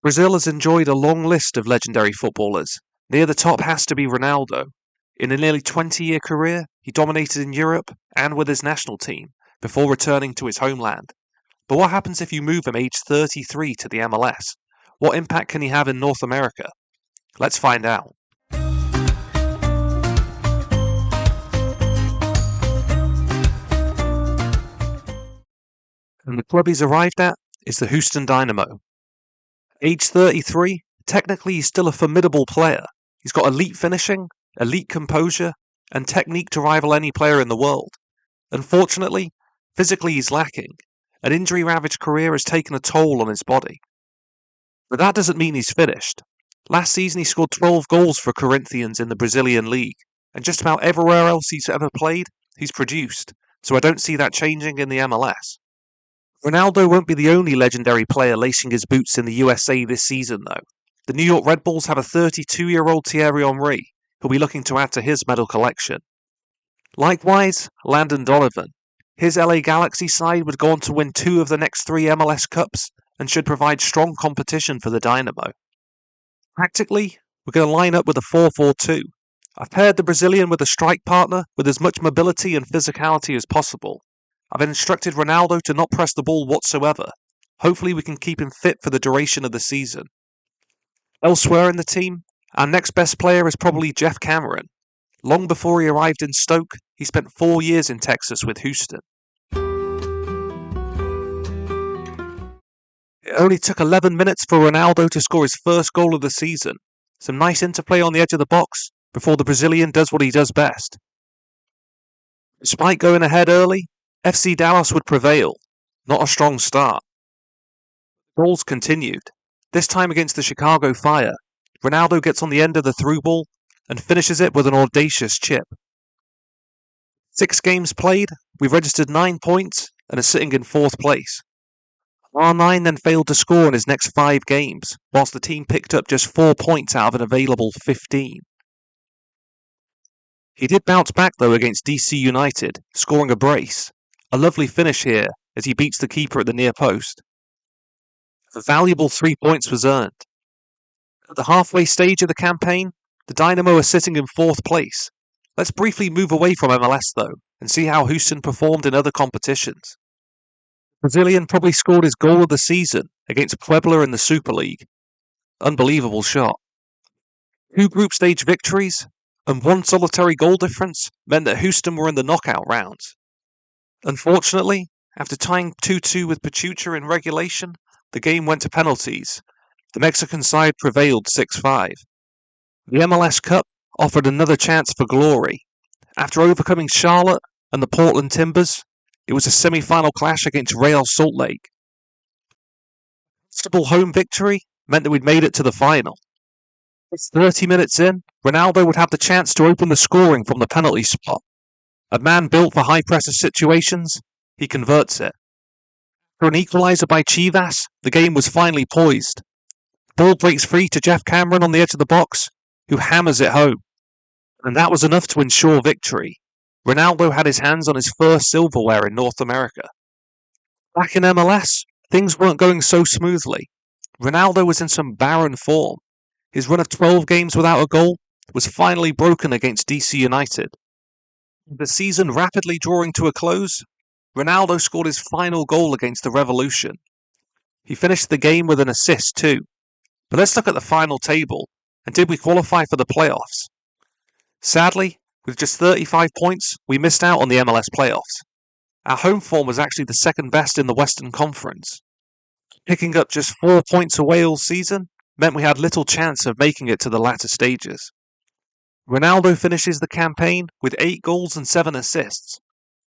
Brazil has enjoyed a long list of legendary footballers. Near the top has to be Ronaldo. In a nearly 20-year career, he dominated in Europe and with his national team before returning to his homeland. But what happens if you move him age 33 to the MLS? What impact can he have in North America? Let's find out. And the club he's arrived at is the Houston Dynamo. Age 33, technically he's still a formidable player. He's got elite finishing, elite composure, and technique to rival any player in the world. Unfortunately, physically he's lacking. An injury-ravaged career has taken a toll on his body. But that doesn't mean he's finished. Last season he scored 12 goals for Corinthians in the Brazilian league, and just about everywhere else he's ever played, he's produced, so I don't see that changing in the MLS. Ronaldo won't be the only legendary player lacing his boots in the USA this season, though. The New York Red Bulls have a 32-year-old Thierry Henry, who'll be looking to add to his medal collection. Likewise, Landon Donovan. His LA Galaxy side would go on to win 2 of the next 3 MLS Cups and should provide strong competition for the Dynamo. Tactically, we're going to line up with a 4-4-2. I've paired the Brazilian with a strike partner with as much mobility and physicality as possible. I've instructed Ronaldo to not press the ball whatsoever. Hopefully we can keep him fit for the duration of the season. Elsewhere in the team, our next best player is probably Jeff Cameron. Long before he arrived in Stoke, he spent 4 years in Texas with Houston. It only took 11 minutes for Ronaldo to score his first goal of the season. Some nice interplay on the edge of the box before the Brazilian does what he does best. Despite going ahead early, FC Dallas would prevail. Not a strong start. Goals continued, this time against the Chicago Fire. Ronaldo gets on the end of the through ball and finishes it with an audacious chip. 6 games played, we've registered 9 points and are sitting in 4th place. R9 then failed to score in his next 5 games, whilst the team picked up just 4 points out of an available 15. He did bounce back though against DC United, scoring a brace. A lovely finish here as he beats the keeper at the near post. A valuable 3 points was earned. At the halfway stage of the campaign, the Dynamo are sitting in 4th place. Let's briefly move away from MLS though, and see how Houston performed in other competitions. The Brazilian probably scored his goal of the season against Puebla in the Super League. Unbelievable shot. 2 group stage victories and 1 solitary goal difference meant that Houston were in the knockout rounds. Unfortunately, after tying 2-2 with Pachuca in regulation, the game went to penalties. The Mexican side prevailed 6-5. The MLS Cup offered another chance for glory. After overcoming Charlotte and the Portland Timbers, it was a semi-final clash against Real Salt Lake. A comfortable home victory meant that we'd made it to the final. 30 minutes in, Ronaldo would have the chance to open the scoring from the penalty spot. A man built for high-pressure situations, he converts it. For an equaliser by Chivas, the game was finally poised. The ball breaks free to Jeff Cameron on the edge of the box, who hammers it home. And that was enough to ensure victory. Ronaldo had his hands on his first silverware in North America. Back in MLS, things weren't going so smoothly. Ronaldo was in some barren form. His run of 12 games without a goal was finally broken against DC United. The season rapidly drawing to a close, Ronaldo scored his final goal against the Revolution. He finished the game with an assist too. But let's look at the final table, and did we qualify for the playoffs? Sadly, with just 35 points, we missed out on the MLS playoffs. Our home form was actually the second best in the Western Conference. Picking up just 4 points away all season meant we had little chance of making it to the latter stages. Ronaldo finishes the campaign with 8 goals and 7 assists.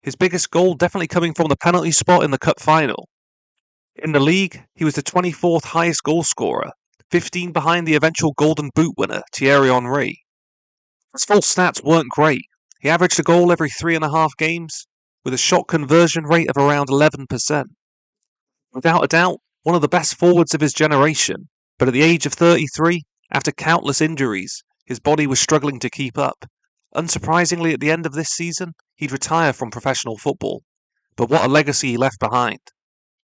His biggest goal definitely coming from the penalty spot in the cup final. In the league, he was the 24th highest goal scorer, 15 behind the eventual Golden Boot winner, Thierry Henry. His full stats weren't great. He averaged a goal every 3.5 games, with a shot conversion rate of around 11%. Without a doubt, one of the best forwards of his generation, but at the age of 33, after countless injuries, his body was struggling to keep up. Unsurprisingly, at the end of this season, he'd retire from professional football. But what a legacy he left behind.